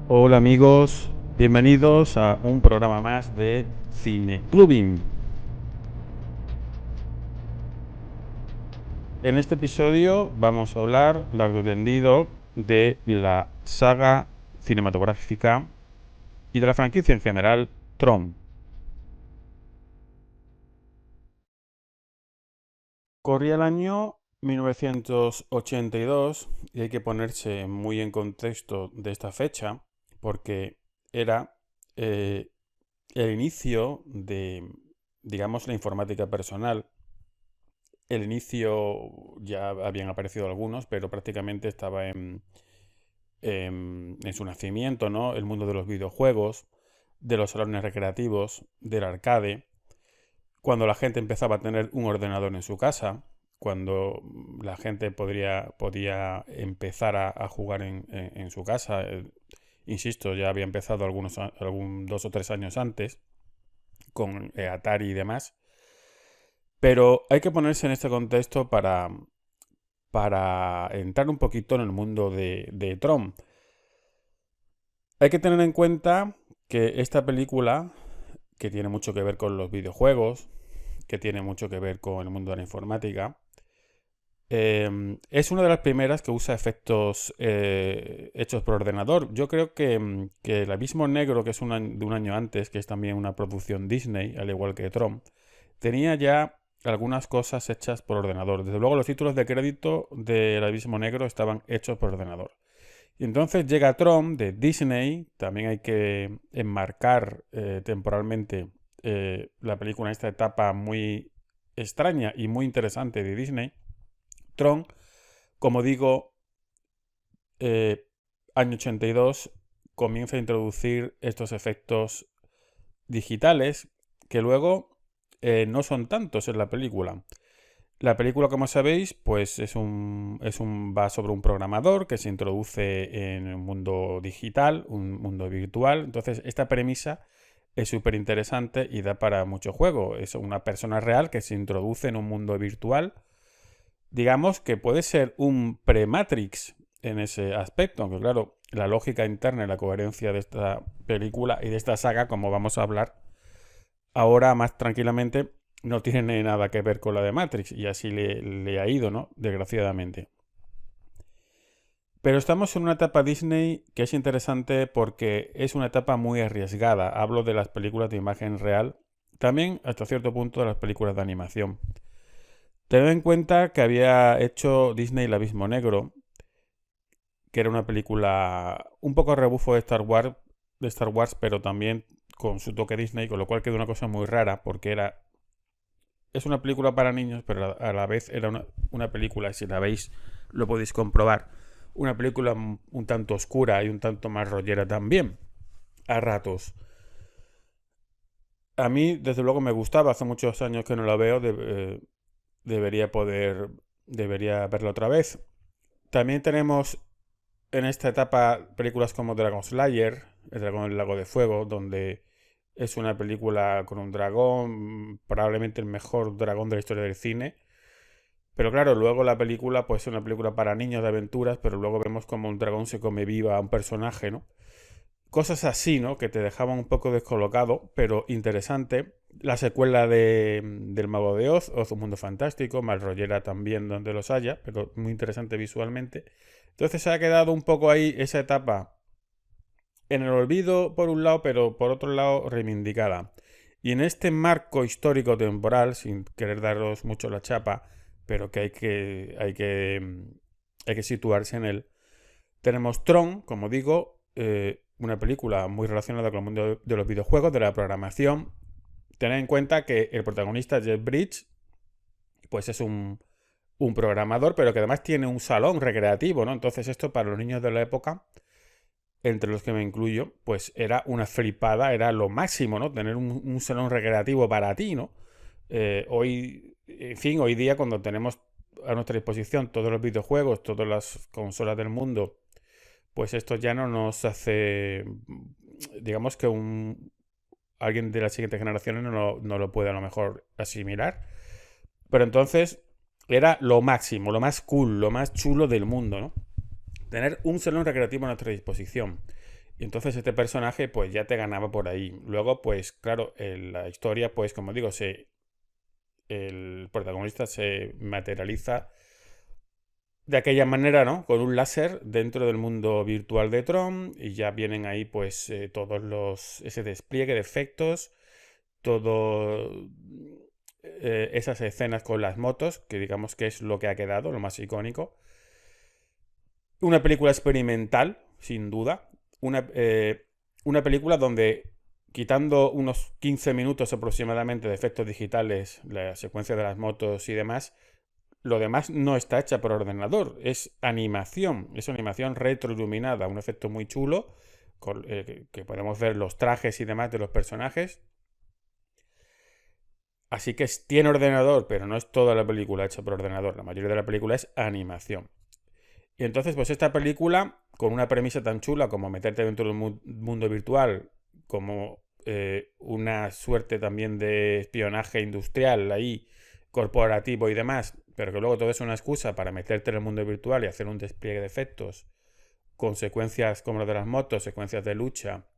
Hola amigos, bienvenidos a un programa más de Cine Clubbing. En este episodio vamos a hablar largo y tendido de la saga cinematográfica y de la franquicia en general Tron. Corría el año 1982 y hay que ponerse muy en contexto de esta fecha porque era eh, el inicio de, digamos, la informática personal. El inicio ya habían aparecido algunos, pero prácticamente estaba en su nacimiento, ¿no? El mundo de los videojuegos, de los salones recreativos, del arcade, cuando la gente empezaba a tener un ordenador en su casa, cuando la gente podía empezar a jugar en su casa. Insisto, ya había empezado algún 2 o 3 años antes, con Atari y demás. Pero hay que ponerse en este contexto para entrar un poquito en el mundo de Tron. Hay que tener en cuenta que esta película, que tiene mucho que ver con los videojuegos, que tiene mucho que ver con el mundo de la informática, es una de las primeras que usa efectos hechos por ordenador. Yo creo que El Abismo Negro, que es de un año antes, que es también una producción Disney, al igual que Tron, tenía ya algunas cosas hechas por ordenador. Desde luego los títulos de crédito del Abismo Negro estaban hechos por ordenador. Y entonces llega Tron de Disney, también hay que enmarcar temporalmente la película en esta etapa muy extraña y muy interesante de Disney. Tron, como digo, eh, año 82, comienza a introducir estos efectos digitales que luego no son tantos en la película. La película, como sabéis, pues va sobre un programador que se introduce en un mundo digital, un mundo virtual. Entonces, esta premisa es súper interesante y da para mucho juego. Es una persona real que se introduce en un mundo virtual. Digamos que puede ser un pre-Matrix en ese aspecto, aunque claro, la lógica interna y la coherencia de esta película y de esta saga, como vamos a hablar ahora más tranquilamente, no tiene nada que ver con la de Matrix y así le ha ido, ¿no? Desgraciadamente. Pero estamos en una etapa Disney que es interesante porque es una etapa muy arriesgada. Hablo de las películas de imagen real, también hasta cierto punto de las películas de animación. Tened en cuenta que había hecho Disney El Abismo Negro, que era una película un poco a rebufo de Star Wars, pero también con su toque Disney, con lo cual quedó una cosa muy rara porque es una película para niños, pero a la vez era una película, si la veis lo podéis comprobar, una película un tanto oscura y un tanto más rollera también, a ratos. A mí, desde luego, me gustaba, hace muchos años que no la veo, debería debería verla otra vez. También tenemos en esta etapa películas como Dragon Slayer, El dragón del lago de fuego, donde es una película con un dragón, probablemente el mejor dragón de la historia del cine. Pero claro, luego la película pues es una película para niños de aventuras, pero luego vemos como un dragón se come viva a un personaje, ¿no? Cosas así, ¿no? Que te dejaban un poco descolocado, pero interesante. La secuela del Mago de Oz un mundo fantástico, más rollera también donde los haya, pero muy interesante visualmente. Entonces se ha quedado un poco ahí esa etapa en el olvido por un lado, pero por otro lado reivindicada. Y en este marco histórico temporal, sin querer daros mucho la chapa, pero que hay que situarse en él, tenemos Tron, como digo, una película muy relacionada con el mundo de los videojuegos, de la programación. Tened en cuenta que el protagonista Jeff Bridges, pues es un programador, pero que además tiene un salón recreativo, ¿no? Entonces esto para los niños de la época, entre los que me incluyo, pues era una flipada, era lo máximo, ¿no? Tener un salón recreativo para ti, ¿no? En fin, hoy día cuando tenemos a nuestra disposición todos los videojuegos, todas las consolas del mundo, pues esto ya no nos hace, digamos que alguien de las siguientes generaciones no lo puede a lo mejor asimilar. Pero entonces era lo máximo, lo más cool, lo más chulo del mundo, ¿no? Tener un salón recreativo a nuestra disposición. Y entonces este personaje pues ya te ganaba por ahí. Luego pues claro, la historia pues como digo, el protagonista se materializa de aquella manera, ¿no? Con un láser dentro del mundo virtual de Tron y ya vienen ahí pues ese despliegue de efectos, todo esas escenas con las motos, que digamos que es lo que ha quedado, lo más icónico. Una película experimental, sin duda. Una película donde, quitando unos 15 minutos aproximadamente de efectos digitales, la secuencia de las motos y demás, lo demás no está hecha por ordenador, es animación retroiluminada, un efecto muy chulo, que podemos ver los trajes y demás de los personajes. Así que tiene ordenador, pero no es toda la película hecha por ordenador, la mayoría de la película es animación. Y entonces, pues esta película, con una premisa tan chula como meterte dentro del mundo virtual, como una suerte también de espionaje industrial ahí, corporativo y demás, pero que luego todo es una excusa para meterte en el mundo virtual y hacer un despliegue de efectos, con secuencias como las de las motos, secuencias de lucha.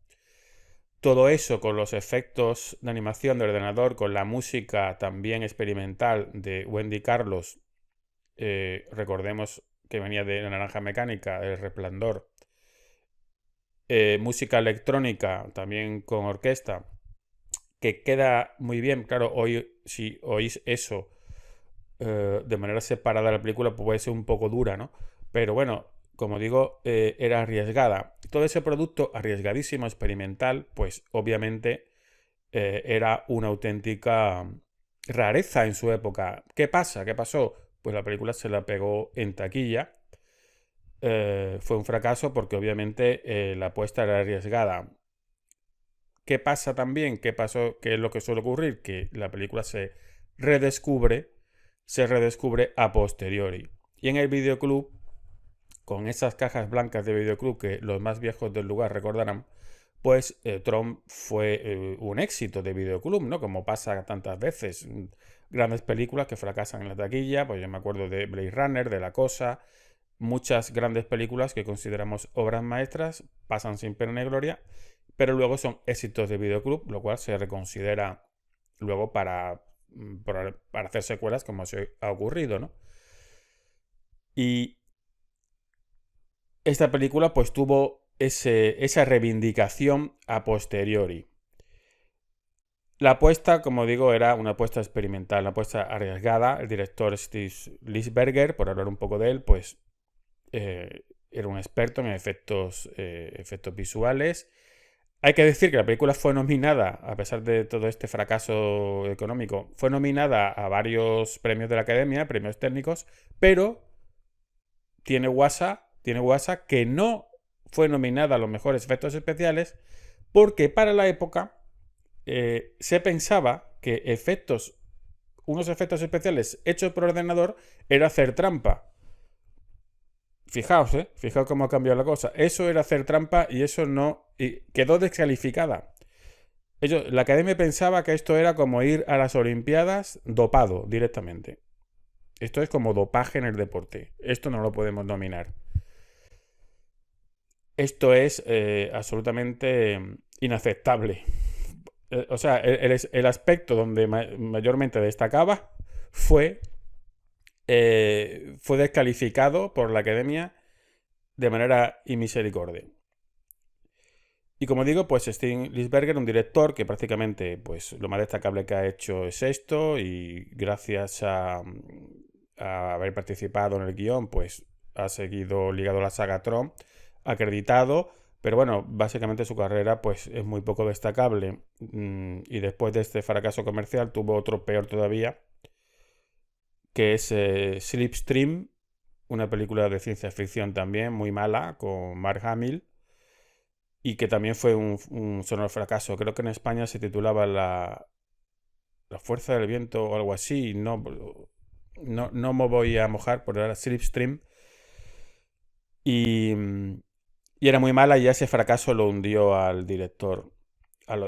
Todo eso con los efectos de animación de ordenador, con la música también experimental de Wendy Carlos, recordemos que venía de La Naranja Mecánica, El Resplandor. Música electrónica, también con orquesta, que queda muy bien. Claro, hoy si oís eso de manera separada la película, pues puede ser un poco dura, ¿no? Pero bueno, como digo, era arriesgada. Todo ese producto arriesgadísimo, experimental, pues obviamente era una auténtica rareza en su época. ¿Qué pasa? ¿Qué pasó? Pues la película se la pegó en taquilla. Fue un fracaso porque obviamente la apuesta era arriesgada. ¿Qué pasa también? ¿Qué pasó? ¿Qué es lo que suele ocurrir? Que la película redescubre, se redescubre a posteriori. Y en el videoclub, con esas cajas blancas de videoclub que los más viejos del lugar recordarán, pues Tron fue un éxito de videoclub, ¿no? Como pasa tantas veces. Grandes películas que fracasan en la taquilla, pues yo me acuerdo de Blade Runner, de La Cosa, muchas grandes películas que consideramos obras maestras pasan sin pena ni gloria, pero luego son éxitos de videoclub, lo cual se reconsidera luego para hacer secuelas como se ha ocurrido, ¿no? Y esta película pues tuvo esa reivindicación a posteriori. La apuesta, como digo, era una apuesta experimental, una apuesta arriesgada. El director Steve Lisberger, por hablar un poco de él, pues era un experto en efectos visuales. Hay que decir que la película fue nominada, a pesar de todo este fracaso económico, fue nominada a varios premios de la Academia, premios técnicos, pero tiene guasa que no fue nominada a los mejores efectos especiales porque para la época se pensaba que unos efectos especiales hechos por ordenador era hacer trampa. Fijaos, fijaos cómo ha cambiado la cosa. Eso era hacer trampa y eso no... Y quedó descalificada. La Academia pensaba que esto era como ir a las Olimpiadas dopado directamente. Esto es como dopaje en el deporte. Esto no lo podemos nominar. Esto es absolutamente inaceptable. O sea, el aspecto donde mayormente destacaba fue descalificado por la Academia de manera inmisericordia. Y como digo, pues Steve Lisberger, un director que prácticamente pues, lo más destacable que ha hecho es esto y gracias a haber participado en el guión, pues ha seguido ligado a la saga Tron, acreditado, pero bueno, básicamente su carrera pues es muy poco destacable y después de este fracaso comercial tuvo otro peor todavía, que es Slipstream, una película de ciencia ficción también muy mala con Mark Hamill y que también fue un sonoro fracaso. Creo que en España se titulaba La fuerza del viento o algo así. No me voy a mojar por ahora, Slipstream. Y era muy mala y ya ese fracaso lo hundió al director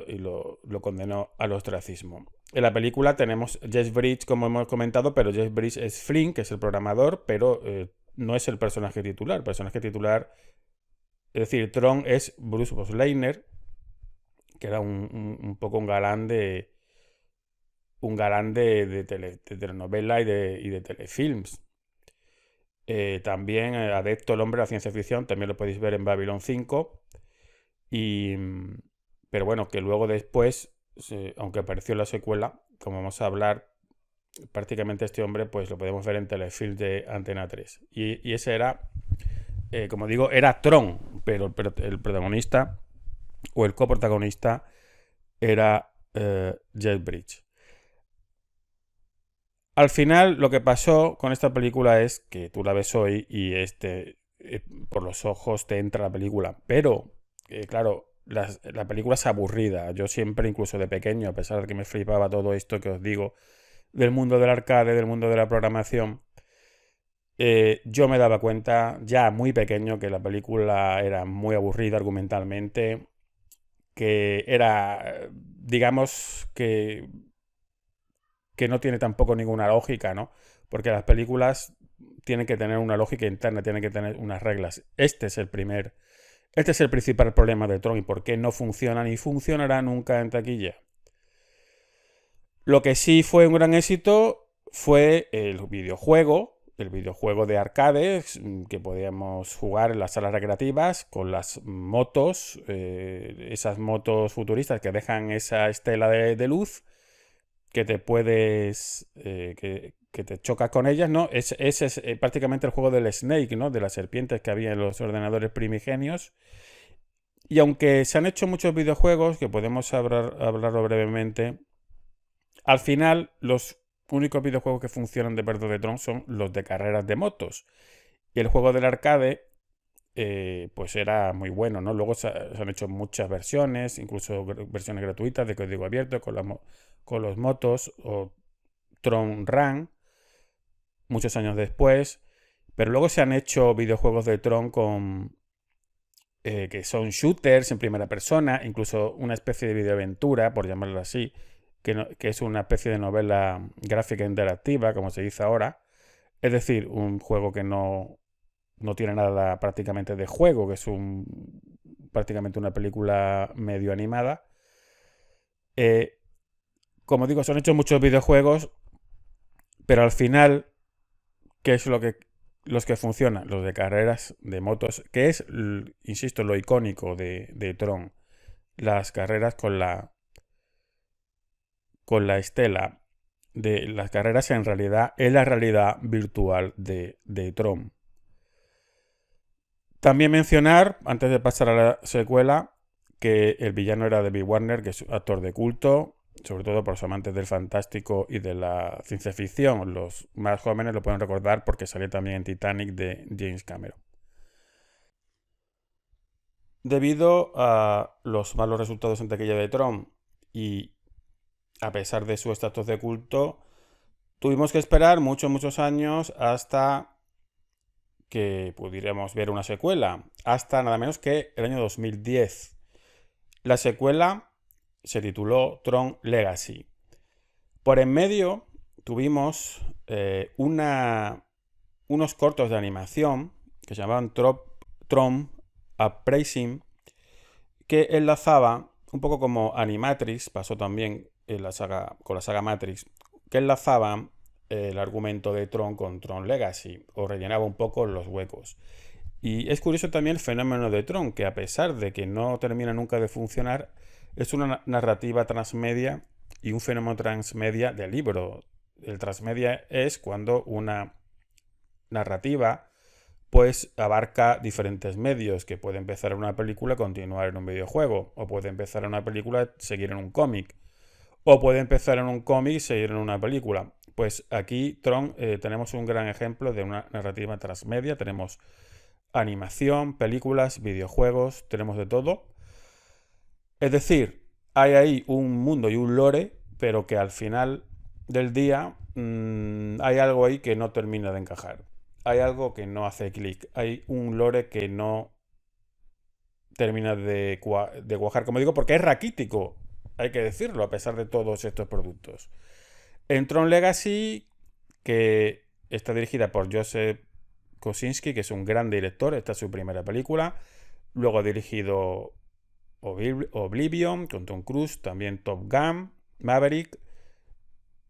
y lo condenó al ostracismo. En la película tenemos Jeff Bridges, como hemos comentado, pero Jeff Bridges es Flynn, que es el programador, pero no es el personaje titular. El personaje titular Es decir, Tron es Bruce Bosleyner, que era un poco de telenovela y de telefilms. También adepto al hombre a la ciencia ficción, también lo podéis ver en Babylon 5. Y, pero bueno, que luego después, aunque apareció la secuela, como vamos a hablar, prácticamente este hombre pues lo podemos ver en telefilms de Antena 3. Y ese era, como digo, era Tron, pero el protagonista o el coprotagonista era Jeff Bridges. Al final, lo que pasó con esta película es que tú la ves hoy y por los ojos te entra la película. Pero, claro, la película es aburrida. Yo siempre, incluso de pequeño, a pesar de que me flipaba todo esto que os digo, del mundo del arcade, del mundo de la programación, yo me daba cuenta ya muy pequeño que la película era muy aburrida argumentalmente, que era, digamos, que no tiene tampoco ninguna lógica, ¿no? Porque las películas tienen que tener una lógica interna, tienen que tener unas reglas. Este es el principal problema de Tron y por qué no funciona ni funcionará nunca en taquilla. Lo que sí fue un gran éxito fue el videojuego de arcade que podíamos jugar en las salas recreativas con las motos, esas motos futuristas que dejan esa estela de luz que te puedes, que te chocas con ellas, ¿no? Ese es prácticamente el juego del Snake, ¿no? De las serpientes que había en los ordenadores primigenios. Y aunque se han hecho muchos videojuegos, que podemos hablarlo brevemente, al final los únicos videojuegos que funcionan de verdad de Tron son los de carreras de motos. Y el juego del arcade, pues era muy bueno, ¿no? Luego se han hecho muchas versiones, incluso versiones gratuitas de código abierto con los motos o Tron Run, muchos años después. Pero luego se han hecho videojuegos de Tron que son shooters en primera persona, incluso una especie de videoaventura, por llamarlo así, que es una especie de novela gráfica interactiva, como se dice ahora. Es decir, un juego que no tiene nada prácticamente de juego, que es prácticamente una película medio animada. Como digo, se han hecho muchos videojuegos, pero al final, ¿qué es los que funcionan? Los de carreras de motos, que es, insisto, lo icónico de Tron. Las carreras con la estela de las carreras en realidad es la realidad virtual de Tron. También mencionar, antes de pasar a la secuela, que el villano era David Warner, que es un actor de culto, sobre todo por los amantes del fantástico y de la ciencia ficción. Los más jóvenes lo pueden recordar porque salió también en Titanic de James Cameron. Debido a los malos resultados en taquilla de Tron y a pesar de su estatus de culto, tuvimos que esperar muchos años hasta que pudiéramos ver una secuela, hasta nada menos que el año 2010. La secuela se tituló Tron Legacy. Por en medio tuvimos unos cortos de animación que se llamaban Tron Uprising, que enlazaba, un poco como Animatrix, pasó también con la saga Matrix, que enlazaba el argumento de Tron con Tron Legacy, o rellenaba un poco los huecos. Y es curioso también el fenómeno de Tron, que a pesar de que no termina nunca de funcionar, es una narrativa transmedia y un fenómeno transmedia de libro. El transmedia es cuando una narrativa pues abarca diferentes medios, que puede empezar en una película, continuar en un videojuego, o puede empezar en una película, seguir en un cómic, o puede empezar en un cómic y seguir en una película. Pues aquí Tron tenemos un gran ejemplo de una narrativa transmedia. Tenemos animación, películas, videojuegos, tenemos de todo. Es decir, hay ahí un mundo y un lore, pero que al final del día hay algo ahí que no termina de encajar. Hay algo que no hace clic. Hay un lore que no termina de cuajar, como digo, porque es raquítico. Hay que decirlo, a pesar de todos estos productos. En Tron Legacy, que está dirigida por Joseph Kosinski, que es un gran director, esta es su primera película. Luego ha dirigido Oblivion con Tom Cruise, también Top Gun, Maverick,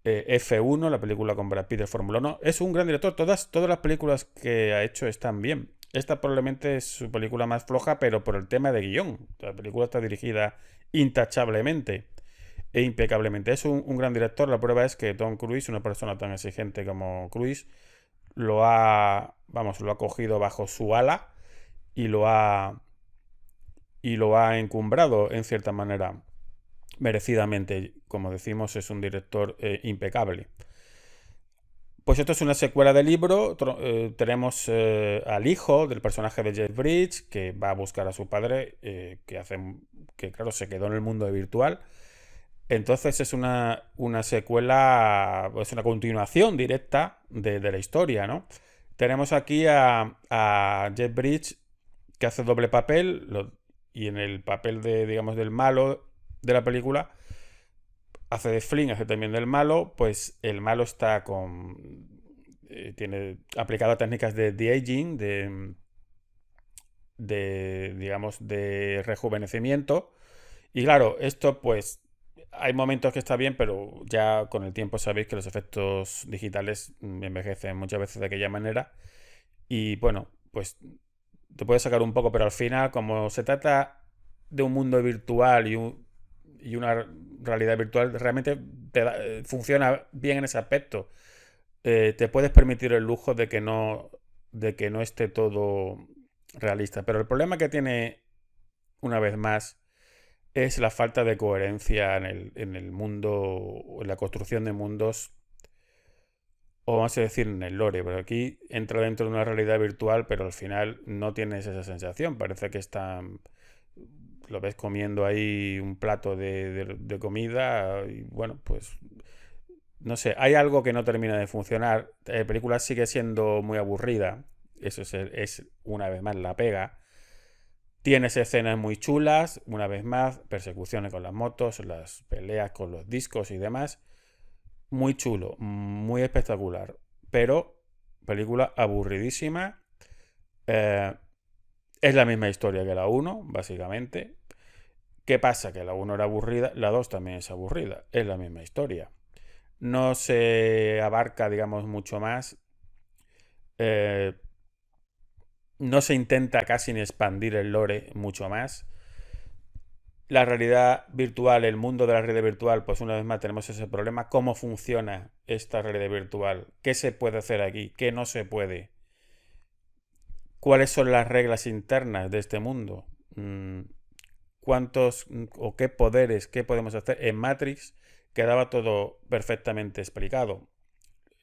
F1, la película con Brad Pitt de Fórmula 1. Es un gran director, todas las películas que ha hecho están bien. Esta probablemente es su película más floja, pero por el tema de guión. La película está dirigida intachablemente e impecablemente. Es un gran director. La prueba es que Tom Cruise, una persona tan exigente como Cruise, lo ha cogido bajo su ala y lo ha encumbrado en cierta manera, merecidamente. Como decimos, es un director impecable. Pues esto es una secuela del libro. Tenemos al hijo del personaje de Jeff Bridges, que va a buscar a su padre, que claro, se quedó en el mundo virtual. Entonces es una secuela, es una continuación directa de la historia, ¿no? Tenemos aquí a Jeff Bridges, que hace doble papel, y en el papel digamos, del malo de la película, hace de Flynn, hace también del malo. Pues el malo está tiene aplicado técnicas de de-aging, digamos, de rejuvenecimiento. Y claro, esto pues hay momentos que está bien, pero ya con el tiempo sabéis que los efectos digitales envejecen muchas veces de aquella manera. Y bueno, pues te puedes sacar un poco, pero al final, como se trata de un mundo virtual y una realidad virtual, realmente funciona bien en ese aspecto. Te puedes permitir el lujo de que no esté todo realista. Pero el problema que tiene, una vez más, es la falta de coherencia en el mundo, en la construcción de mundos, o vamos a decir en el lore, pero aquí entra dentro de una realidad virtual, pero al final no tienes esa sensación. Parece que lo ves comiendo ahí un plato de comida y bueno, pues no sé, hay algo que no termina de funcionar. La película sigue siendo muy aburrida, eso es una vez más la pega. Tienes escenas muy chulas, una vez más, persecuciones con las motos, las peleas con los discos y demás. Muy chulo, muy espectacular. Pero película aburridísima. Eh, es la misma historia que la uno, básicamente. ¿Qué pasa? Que la uno era aburrida, la 2 también es aburrida. Es la misma historia. No se abarca, digamos, mucho más. Eh, no se intenta casi ni expandir el lore mucho más. La realidad virtual, el mundo de la realidad virtual, pues una vez más tenemos ese problema. ¿Cómo funciona esta realidad virtual? ¿Qué se puede hacer aquí? ¿Qué no se puede? ¿Cuáles son las reglas internas de este mundo? ¿Cuántos o qué poderes, qué podemos hacer? En Matrix quedaba todo perfectamente explicado.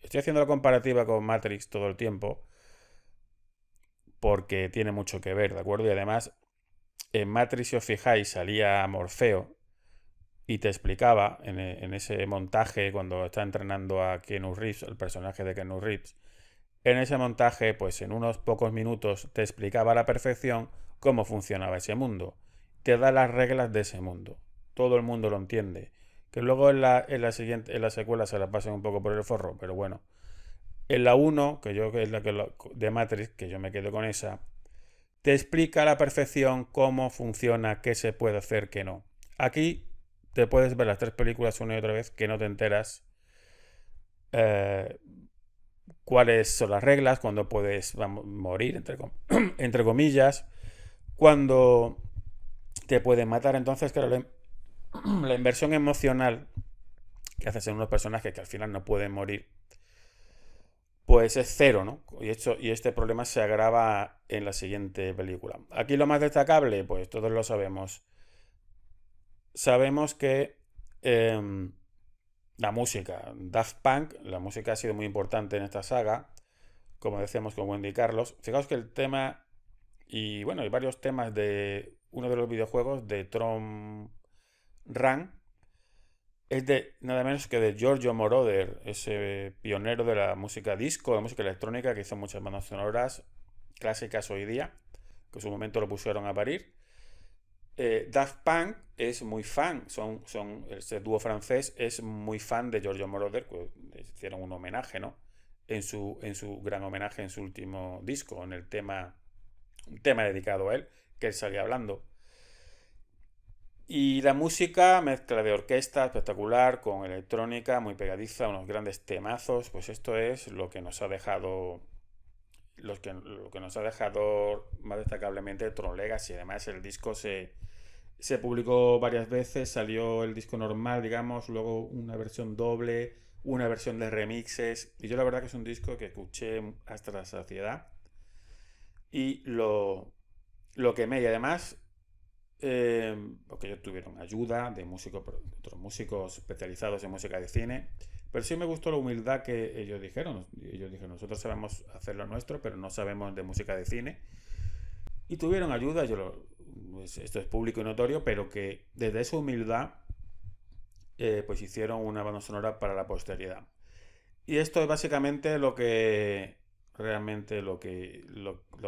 Estoy haciendo la comparativa con Matrix todo el tiempo porque tiene mucho que ver, ¿de acuerdo? Y además, en Matrix, si os fijáis, salía Morfeo y te explicaba en ese montaje cuando está entrenando a Keanu Reeves, el personaje de Keanu Reeves. En ese montaje, pues en unos pocos minutos te explicaba a la perfección cómo funcionaba ese mundo. Te da las reglas de ese mundo. Todo el mundo lo entiende. Que luego en la secuela se la pasen un poco por el forro, pero bueno. En la uno, que es de Matrix, que yo me quedo con esa, te explica a la perfección cómo funciona, qué se puede hacer, qué no. Aquí te puedes ver las tres películas una y otra vez que no te enteras eh, cuáles son las reglas, cuándo puedes morir, entre comillas, cuándo te pueden matar. Entonces, claro, la inversión emocional que haces en unos personajes que al final no pueden morir, pues es cero, ¿no? Y este problema se agrava en la siguiente película. Aquí lo más destacable, pues todos lo sabemos. Sabemos que la música, Daft Punk, la música ha sido muy importante en esta saga, como decíamos con Wendy Carlos. Fijaos que el tema, y bueno, hay varios temas de uno de los videojuegos de Tron Run, es de nada menos que de Giorgio Moroder, ese pionero de la música disco, de la música electrónica, que hizo muchas bandas sonoras clásicas hoy día, que en su momento lo pusieron a parir. Daft Punk es muy fan, este dúo francés es muy fan de Giorgio Moroder, que hicieron un homenaje, ¿no? En su gran homenaje en su último disco, un tema dedicado a él, que él salía hablando. Y la música, mezcla de orquesta espectacular con electrónica muy pegadiza, unos grandes temazos, pues esto es lo que nos ha dejado lo que nos ha dejado más destacablemente Tron Legacy. Además, el disco se publicó varias veces, salió el disco normal, digamos, luego una versión doble, una versión de remixes. Y yo la verdad que es un disco que escuché hasta la saciedad y lo quemé. Y además, porque ellos tuvieron ayuda de músicos, de otros músicos especializados en música de cine. Pero sí me gustó la humildad que ellos dijeron. Ellos dijeron, nosotros sabemos hacer lo nuestro, pero no sabemos de música de cine. Y tuvieron ayuda, pues esto es público y notorio, pero que desde esa humildad pues hicieron una banda sonora para la posteridad. Y esto es básicamente lo que realmente lo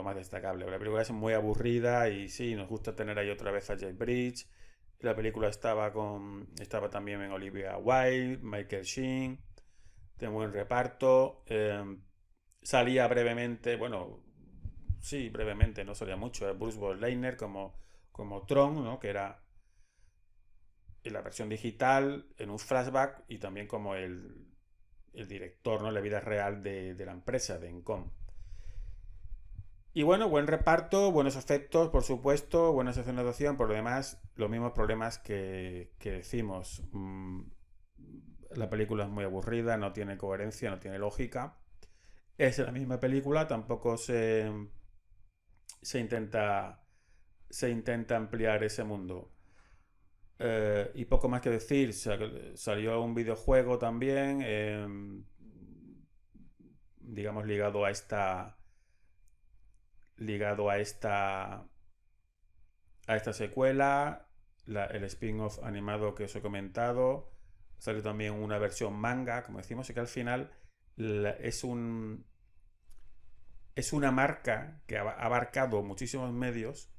más destacable. La película es muy aburrida y sí, nos gusta tener ahí otra vez a Jeff Bridges. La película estaba también en Olivia Wilde, Michael Sheen, de buen reparto. Salía brevemente, bueno, sí, brevemente, no salía mucho, Bruce Bottleiner como Tron, ¿no? Que era en la versión digital, en un flashback y también como el director, ¿no? La vida real de la empresa, de Encom. Y bueno, buen reparto, buenos efectos, por supuesto, buena escenas de acción, por lo demás, los mismos problemas que decimos. La película es muy aburrida, no tiene coherencia, no tiene lógica. Es la misma película, tampoco se intenta, se intenta ampliar ese mundo. Y poco más que decir, salió un videojuego también, digamos, ligado a esta secuela, el spin-off animado que os he comentado. Salió también una versión manga, como decimos, y que al final es es una marca que ha abarcado muchísimos medios,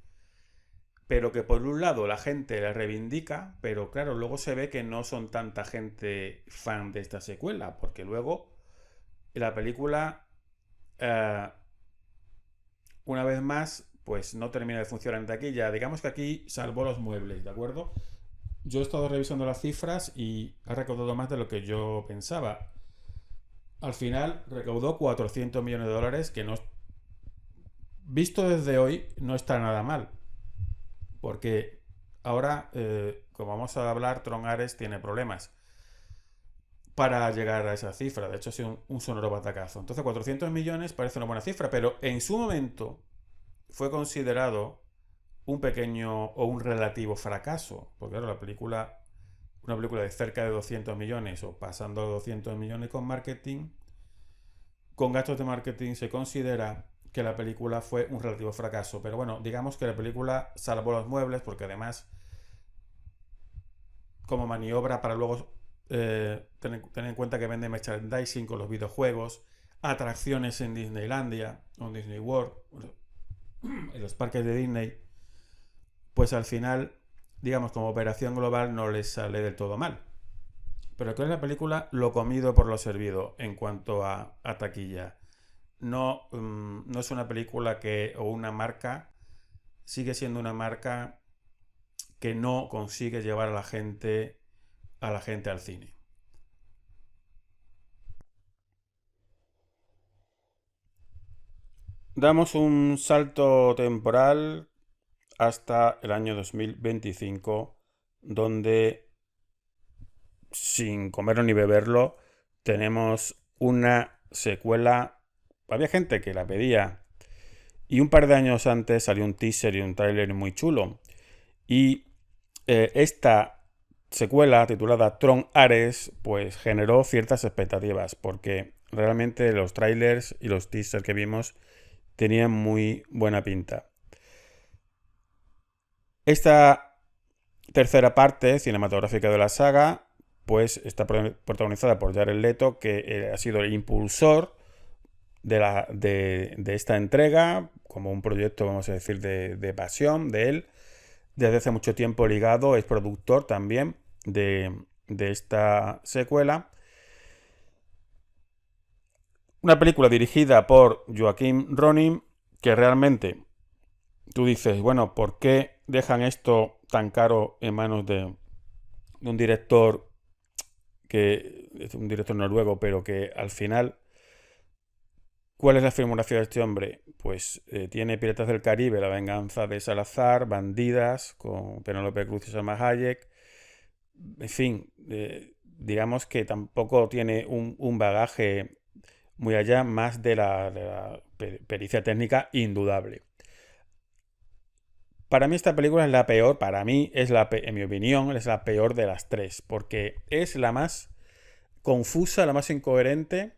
pero que por un lado la gente la reivindica, pero claro, luego se ve que no son tanta gente fan de esta secuela, porque luego la película, eh, una vez más, pues no termina de funcionar en taquilla. Digamos que aquí salvó los muebles, ¿de acuerdo? Yo he estado revisando las cifras y ha recaudado más de lo que yo pensaba. Al final recaudó 400 millones de dólares, que no, visto desde hoy, no está nada mal. Porque ahora, como vamos a hablar, Tron Ares tiene problemas para llegar a esa cifra. De hecho, ha sido un sonoro batacazo. Entonces, 400 millones parece una buena cifra, pero en su momento fue considerado un pequeño o un relativo fracaso. Porque claro, una película de cerca de 200 millones o pasando de 200 millones con marketing, con gastos de marketing se considera que la película fue un relativo fracaso. Pero bueno, digamos que la película salvó los muebles porque además, como maniobra para luego tener en cuenta que vende merchandising con los videojuegos, atracciones en Disneylandia o en Disney World, en los parques de Disney, pues al final, digamos, como operación global no les sale del todo mal. Pero que es la película lo comido por lo servido en cuanto a taquilla. No, no es una película o una marca, sigue siendo una marca que no consigue llevar a la gente al cine. Damos un salto temporal hasta el año 2025, donde, sin comerlo ni beberlo, tenemos una secuela. Había gente que la pedía. Y un par de años antes salió un teaser y un tráiler muy chulo. Y esta secuela, titulada Tron Ares, pues generó ciertas expectativas, porque realmente los trailers y los teasers que vimos tenían muy buena pinta. Esta tercera parte cinematográfica de la saga, pues está protagonizada por Jared Leto, que ha sido el impulsor de esta entrega, como un proyecto, vamos a decir, de pasión de él. Desde hace mucho tiempo ligado, es productor también de esta secuela. Una película dirigida por Joaquim Ronin, que realmente tú dices, bueno, ¿por qué dejan esto tan caro en manos de un director que es un director noruego, pero que al final, ¿cuál es la filmografía de este hombre? Pues tiene Piratas del Caribe, La venganza de Salazar, Bandidas, con Penélope Cruz y Salma Hayek. En fin, digamos que tampoco tiene un bagaje muy allá, más de la pericia técnica indudable. Para mí esta película es la peor, para mí es en mi opinión, es la peor de las tres, porque es la más confusa, la más incoherente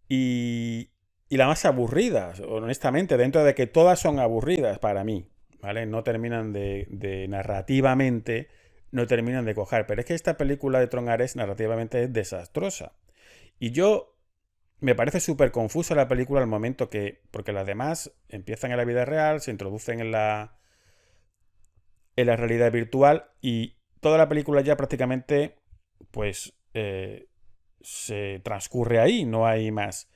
y, y la más aburrida, honestamente, dentro de que todas son aburridas para mí, ¿vale? No terminan de narrativamente, no terminan de coger, pero es que esta película de Tron Ares narrativamente es desastrosa. Y yo me parece súper confusa la película al momento que, porque las demás empiezan en la vida real, se introducen en la realidad virtual y toda la película ya prácticamente, pues, se transcurre ahí, no hay más.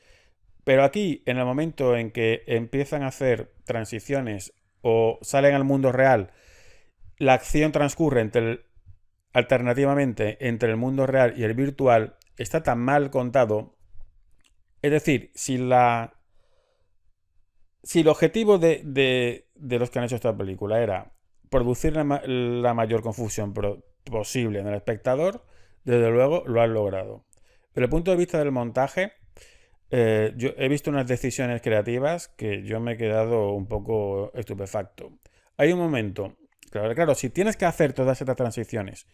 Pero aquí, en el momento en que empiezan a hacer transiciones o salen al mundo real, la acción transcurre alternativamente entre el mundo real y el virtual, está tan mal contado. Es decir, si el objetivo de los que han hecho esta película era producir la mayor confusión posible en el espectador, desde luego lo han logrado. Desde el punto de vista del montaje, yo he visto unas decisiones creativas que yo me he quedado un poco estupefacto. Hay un momento, claro, si tienes que hacer todas estas transiciones,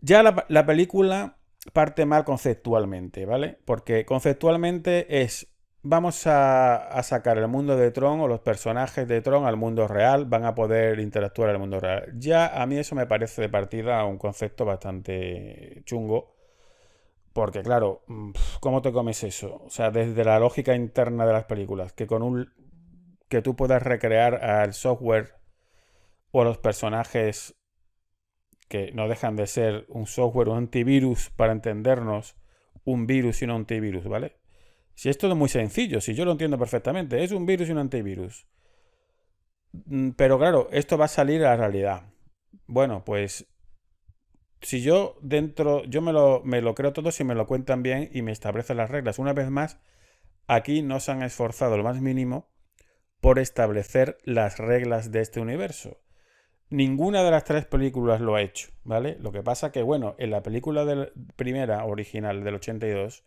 ya la película parte mal conceptualmente, ¿vale? Porque conceptualmente vamos a sacar el mundo de Tron o los personajes de Tron al mundo real, van a poder interactuar en el mundo real. Ya a mí eso me parece de partida un concepto bastante chungo. Porque claro, ¿cómo te comes eso? O sea, desde la lógica interna de las películas, que tú puedas recrear al software o a los personajes que no dejan de ser un software, un antivirus para entendernos, un virus y un antivirus, ¿vale? Si es todo muy sencillo, si yo lo entiendo perfectamente, es un virus y un antivirus. Pero claro, esto va a salir a la realidad. Bueno, pues si yo me lo creo todo si me lo cuentan bien y me establecen las reglas. Una vez más, aquí no se han esforzado lo más mínimo por establecer las reglas de este universo. Ninguna de las tres películas lo ha hecho, ¿vale? Lo que pasa que, bueno, en la película primera, original, del 82,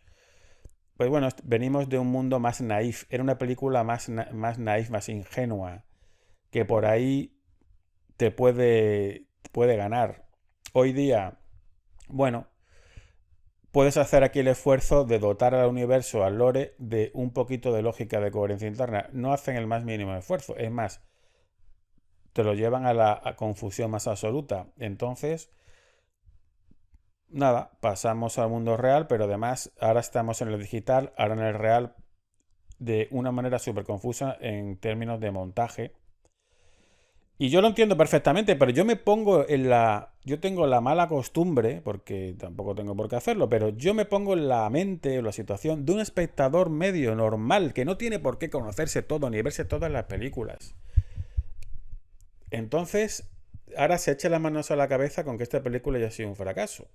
pues bueno, venimos de un mundo más naif. Era una película más naif, más ingenua, que por ahí te puede ganar. Hoy día, bueno, puedes hacer aquí el esfuerzo de dotar al universo, al lore, de un poquito de lógica de coherencia interna. No hacen el más mínimo esfuerzo. Es más, te lo llevan a la confusión más absoluta. Entonces, nada, pasamos al mundo real, pero además ahora estamos en el digital, ahora en el real, de una manera súper confusa en términos de montaje. Y yo lo entiendo perfectamente, pero yo me pongo Yo tengo la mala costumbre, porque tampoco tengo por qué hacerlo, pero yo me pongo en la mente o la situación de un espectador medio normal, que no tiene por qué conocerse todo ni verse todas las películas. Entonces, ahora se echa las manos a la cabeza con que esta película ya ha sido un fracaso.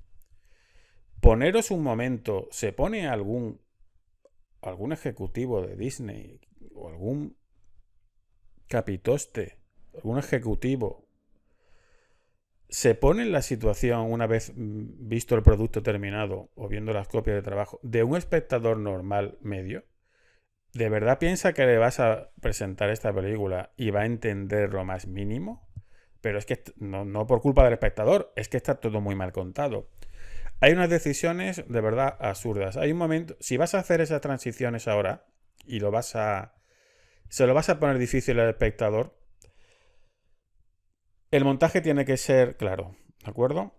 Poneros un momento, se pone algún ejecutivo de Disney o algún capitoste, algún ejecutivo, se pone en la situación, una vez visto el producto terminado o viendo las copias de trabajo, de un espectador normal medio. ¿De verdad piensa que le vas a presentar esta película y va a entender lo más mínimo? Pero es que no por culpa del espectador, es que está todo muy mal contado. Hay unas decisiones de verdad absurdas. Hay un momento, si vas a hacer esas transiciones ahora y se lo vas a poner difícil al espectador, el montaje tiene que ser claro, ¿de acuerdo?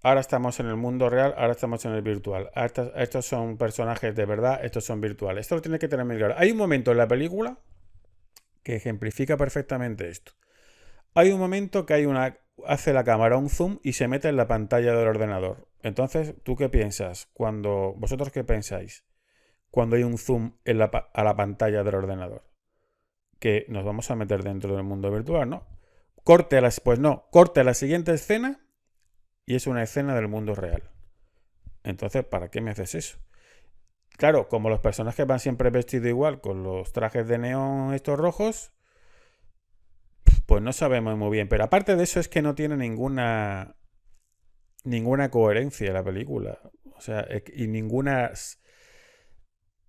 Ahora estamos en el mundo real, ahora estamos en el virtual. Estos son personajes de verdad, estos son virtuales. Esto lo tiene que tener muy claro. Hay un momento en la película que ejemplifica perfectamente esto. Hay un momento que hace la cámara un zoom y se mete en la pantalla del ordenador. Entonces, ¿tú qué piensas? ¿Vosotros qué pensáis cuando hay un zoom a la pantalla del ordenador? que nos vamos a meter dentro del mundo virtual, ¿no? Corte a la siguiente escena y es una escena del mundo real. Entonces, ¿para qué me haces eso? Claro, como los personajes van siempre vestidos igual, con los trajes de neón estos rojos, pues no sabemos muy bien. Pero aparte de eso es que no tiene ninguna coherencia la película. O sea, y ninguna...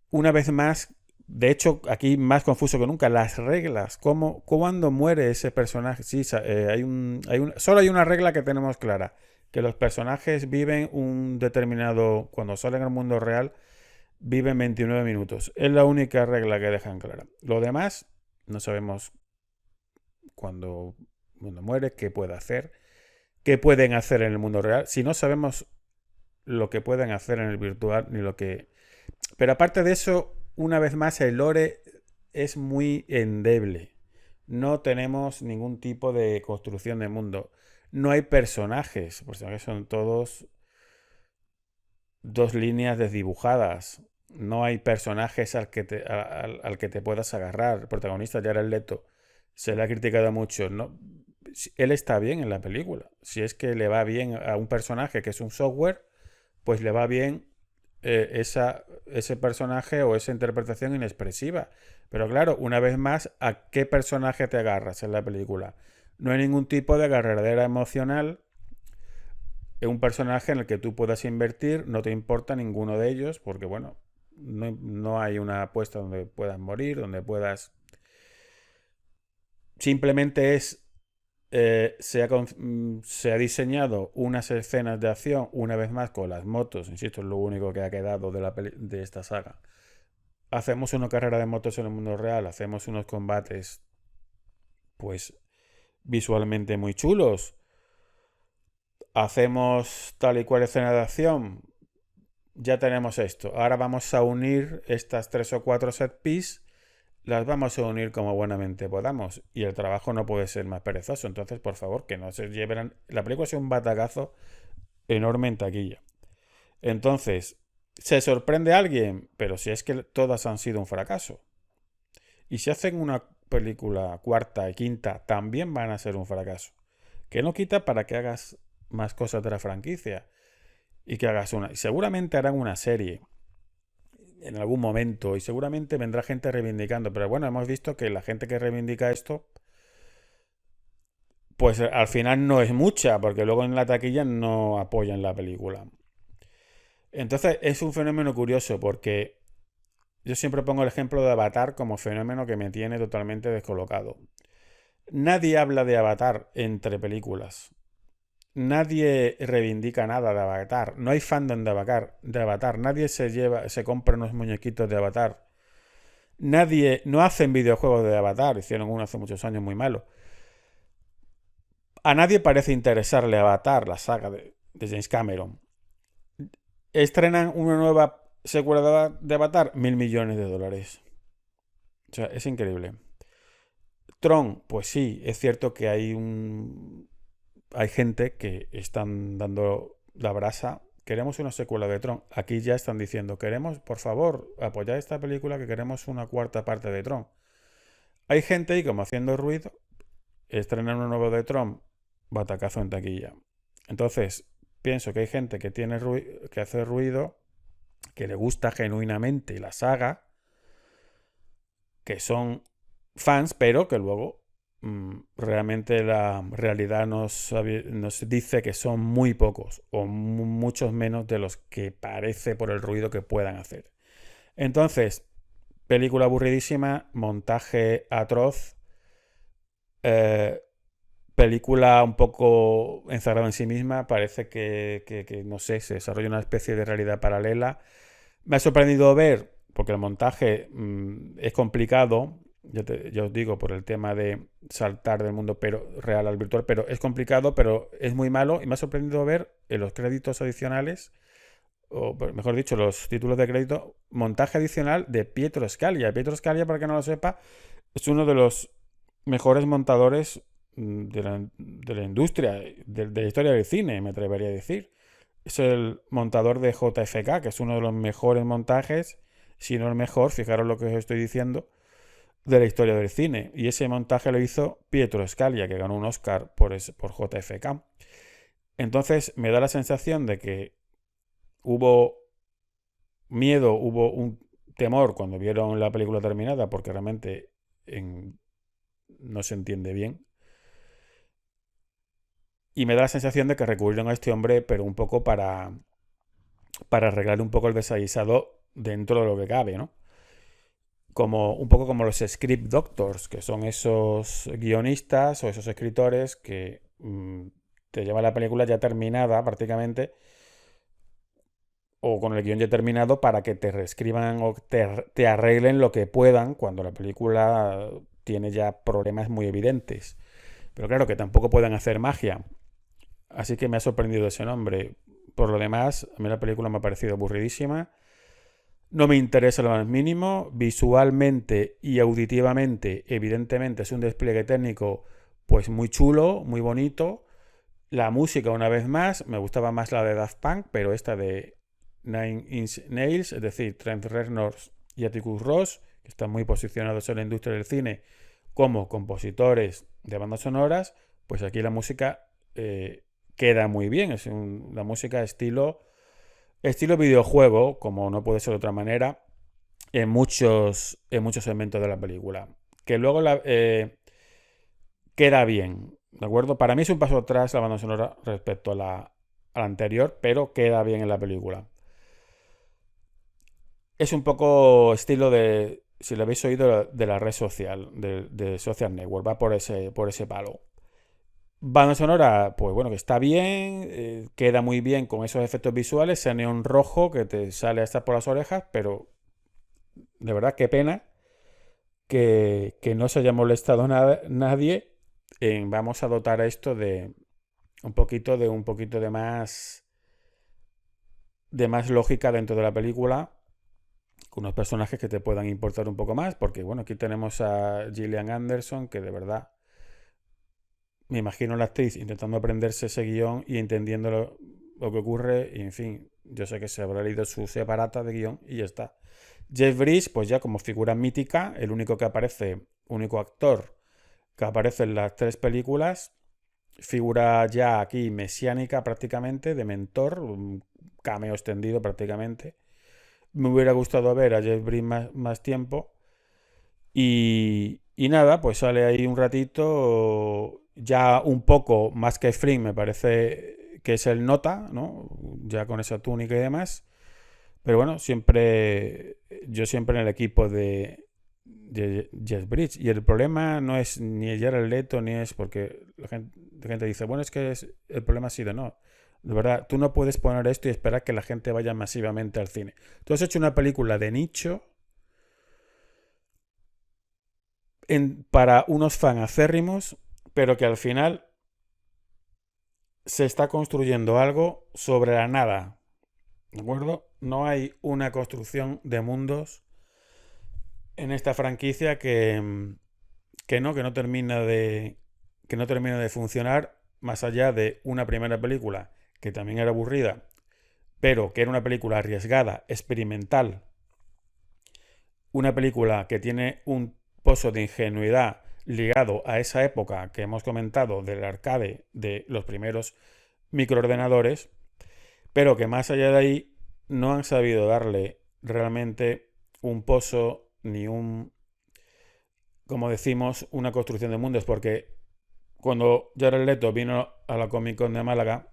Una vez más, de hecho, aquí más confuso que nunca, las reglas. ¿Cuándo muere ese personaje? Sí, solo hay una regla que tenemos clara. Que los personajes viven un determinado... Cuando salen al mundo real, viven 29 minutos. Es la única regla que dejan clara. Lo demás, no sabemos cuándo muere, qué puede hacer, qué pueden hacer en el mundo real. Si no sabemos lo que pueden hacer en el virtual, ni lo que... Pero aparte de eso, una vez más, el lore es muy endeble. No tenemos ningún tipo de construcción de mundo. No hay personajes. Los personajes son todos dos líneas desdibujadas. No hay personajes al que te puedas agarrar. El protagonista, Jared Leto, se le ha criticado mucho. ¿No? Él está bien en la película. Si es que le va bien a un personaje que es un software, pues le va bien ese personaje o esa interpretación inexpresiva. Pero claro, una vez más, ¿a qué personaje te agarras en la película? No hay ningún tipo de agarradera emocional en un personaje en el que tú puedas invertir, no te importa ninguno de ellos, porque bueno, no hay una apuesta donde puedas morir, donde puedas... Simplemente se ha diseñado unas escenas de acción, una vez más con las motos, insisto, es lo único que ha quedado de esta saga. Hacemos una carrera de motos en el mundo real, hacemos unos combates, pues, visualmente muy chulos. Hacemos tal y cual escena de acción, ya tenemos esto. Ahora vamos a unir estas 3 o 4 set piece, las vamos a unir como buenamente podamos. Y el trabajo no puede ser más perezoso. Entonces, por favor, que no se lleven... La película es un batacazo enorme en taquilla. Entonces, ¿se sorprende a alguien? Pero si es que todas han sido un fracaso. Y si hacen una película cuarta y quinta, también van a ser un fracaso. Que no quita para que hagas más cosas de la franquicia. Y que hagas una... Seguramente harán una serie en algún momento y seguramente vendrá gente reivindicando, pero bueno, hemos visto que la gente que reivindica esto, pues al final no es mucha, porque luego en la taquilla no apoyan la película. Entonces es un fenómeno curioso, porque yo siempre pongo el ejemplo de Avatar como fenómeno que me tiene totalmente descolocado. Nadie habla de Avatar entre películas. Nadie reivindica nada de Avatar. No hay fandom de Avatar. Nadie se compra unos muñequitos de Avatar. No hacen videojuegos de Avatar. Hicieron uno hace muchos años muy malo. A nadie parece interesarle Avatar, la saga de James Cameron. Estrenan una nueva secuela de Avatar, 1.000 millones de dólares. O sea, es increíble. Tron, pues sí, es cierto que hay gente que están dando la brasa. Queremos una secuela de Tron. Aquí ya están diciendo, queremos, por favor, apoyar esta película, que queremos una cuarta parte de Tron. Hay gente ahí como haciendo ruido, estrenan uno nuevo de Tron, batacazo en taquilla. Entonces, pienso que hay gente que que hace ruido, que le gusta genuinamente la saga, que son fans, pero que luego realmente la realidad nos dice que son muy pocos o muchos menos de los que parece por el ruido que puedan hacer. Entonces, película aburridísima, montaje atroz, película un poco encerrada en sí misma, parece que no sé, se desarrolla una especie de realidad paralela. Me ha sorprendido ver, porque el montaje es complicado, yo os digo, por el tema de saltar del mundo real al virtual, pero es complicado, pero es muy malo. Y me ha sorprendido ver en los créditos adicionales, o mejor dicho, los títulos de crédito, montaje adicional de Pietro Scalia. Pietro Scalia, para que no lo sepa, es uno de los mejores montadores de la industria, de la historia del cine, me atrevería a decir. Es el montador de JFK, que es uno de los mejores montajes, si no el mejor, fijaros lo que os estoy diciendo, de la historia del cine. Y ese montaje lo hizo Pietro Scalia, que ganó un Oscar por JFK. Entonces me da la sensación de que hubo miedo, hubo un temor cuando vieron la película terminada, porque realmente no se entiende bien. Y me da la sensación de que recurrieron a este hombre, pero un poco para arreglar un poco el desaguisado dentro de lo que cabe, ¿no? Un poco como los script doctors, que son esos guionistas o esos escritores que te llevan la película ya terminada prácticamente, o con el guión ya terminado, para que te reescriban o te arreglen lo que puedan cuando la película tiene ya problemas muy evidentes. Pero claro que tampoco pueden hacer magia. Así que me ha sorprendido ese nombre. Por lo demás, a mí la película me ha parecido aburridísima. No me interesa lo más mínimo. Visualmente y auditivamente, evidentemente, es un despliegue técnico pues muy chulo, muy bonito. La música, una vez más, me gustaba más la de Daft Punk, pero esta de Nine Inch Nails, es decir, Trent Reznor y Atticus Ross, que están muy posicionados en la industria del cine como compositores de bandas sonoras, pues aquí la música queda muy bien. Es la música estilo videojuego, como no puede ser de otra manera, en muchos segmentos de la película. Que luego queda bien, ¿de acuerdo? Para mí es un paso atrás la banda sonora respecto a la anterior, pero queda bien en la película. Es un poco estilo de, si lo habéis oído, de la red social, de Social Network, va por ese palo. Banda sonora, pues bueno, que está bien, queda muy bien con esos efectos visuales, ese neón rojo que te sale hasta por las orejas, pero de verdad qué pena que no se haya molestado nadie en vamos a dotar a esto de un poquito de más lógica dentro de la película, con unos personajes que te puedan importar un poco más, porque bueno, aquí tenemos a Gillian Anderson, que de verdad me imagino la actriz intentando aprenderse ese guión y entendiendo lo que ocurre, y en fin, yo sé que se habrá leído su separata de guión y ya está. Jeff Bridges, pues ya como figura mítica, el único actor que aparece en las tres películas, figura ya aquí mesiánica prácticamente, de mentor, un cameo extendido prácticamente. Me hubiera gustado ver a Jeff Bridges más tiempo. Y nada, pues sale ahí un ratito, ya un poco más que Fring, me parece que es el nota, ¿no? Ya con esa túnica y demás. Pero bueno, yo siempre en el equipo de Jeff Bridges. Y el problema no es ni Jared Leto, ni es porque la gente dice, bueno, es que el problema ha sido, no. De verdad, tú no puedes poner esto y esperar que la gente vaya masivamente al cine. Tú has hecho una película de nicho para unos fan acérrimos, pero que al final se está construyendo algo sobre la nada. ¿De acuerdo? No hay una construcción de mundos en esta franquicia que no termina de funcionar, más allá de una primera película que también era aburrida, pero que era una película arriesgada, experimental, una película que tiene un pozo de ingenuidad ligado a esa época que hemos comentado del arcade de los primeros microordenadores, pero que más allá de ahí no han sabido darle realmente un pozo ni como decimos, una construcción de mundos, porque cuando Jared Leto vino a la Comic Con de Málaga,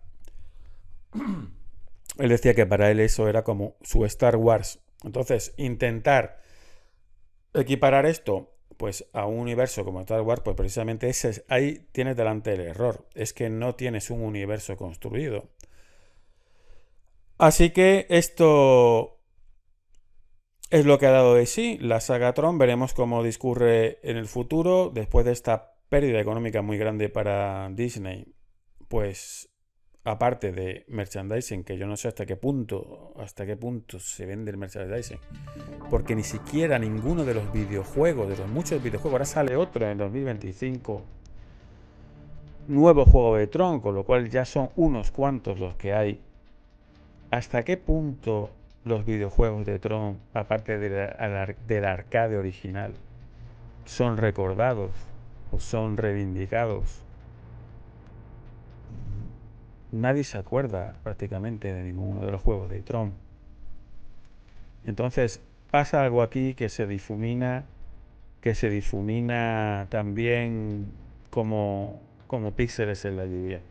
él decía que para él eso era como su Star Wars. Entonces, intentar equiparar esto pues a un universo como Star Wars, pues precisamente ahí tienes delante el error. Es que no tienes un universo construido. Así que esto es lo que ha dado de sí la saga Tron. Veremos cómo discurre en el futuro después de esta pérdida económica muy grande para Disney. Pues aparte de merchandising, que yo no sé hasta qué punto se vende el merchandising, porque ni siquiera ninguno de los videojuegos, de los muchos videojuegos, ahora sale otro en 2025, nuevo juego de Tron, con lo cual ya son unos cuantos los que hay. ¿Hasta qué punto los videojuegos de Tron, aparte del arcade original, son recordados o son reivindicados. Nadie se acuerda prácticamente de ninguno de los juegos de Tron. Entonces pasa algo aquí que se difumina también como píxeles en la lluvia.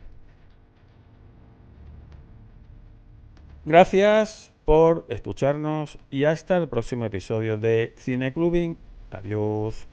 Gracias por escucharnos y hasta el próximo episodio de Cineclubing. Adiós.